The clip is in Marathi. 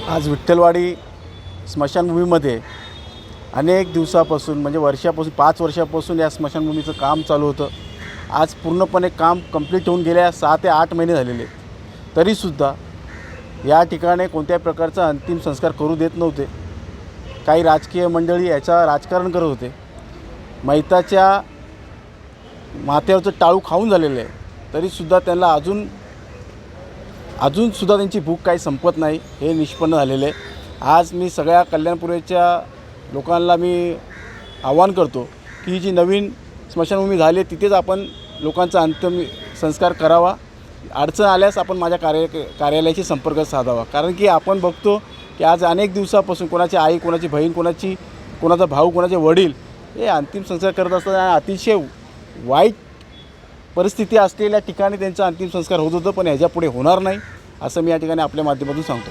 आज विठ्ठलवाडी स्मशानभूमीमध्ये अनेक दिवसापासून म्हणजे वर्षापासून 5 वर्षापासून या स्मशानभूमीचं काम चालू होतं. आज पूर्णपणे काम कंप्लीट होऊन गेल्या 6 ते 8 महिने झालेले आहेत. तरीसुद्धा या ठिकाणी कोणत्याही प्रकारचा अंतिम संस्कार करू देत नव्हते. काही राजकीय मंडळी याचा राजकारण करत होते. मैताच्या माथ्यावरचं टाळू खाऊन झालेलं आहे. तरीसुद्धा त्यांना अजूनसुद्धा त्यांची भूक काही संपत नाही हे निष्पन्न झालेलं आहे. आज मी सगळ्या कल्याणपुरीच्या लोकांना मी आवाहन करतो की ही जी नवीन स्मशानभूमी झाली आहे तिथेच आपण लोकांचा अंतिम संस्कार करावा. अडचण आल्यास आपण माझ्या कार्यालयाशी संपर्क साधावा. कारण की आपण बघतो की आज अनेक दिवसापासून कोणाची आई, कोणाची बहीण, कोणाचा भाऊ, कोणाचे वडील हे अंतिम संस्कार करत असतात आणि अतिशय वाईट परिस्थिती असलेल्या ठिकाणी त्यांचा अंतिम संस्कार होत होतं. पण ह्याच्यापुढे होणार नाही असं मी या ठिकाणी आपल्या माध्यमातून सांगतो.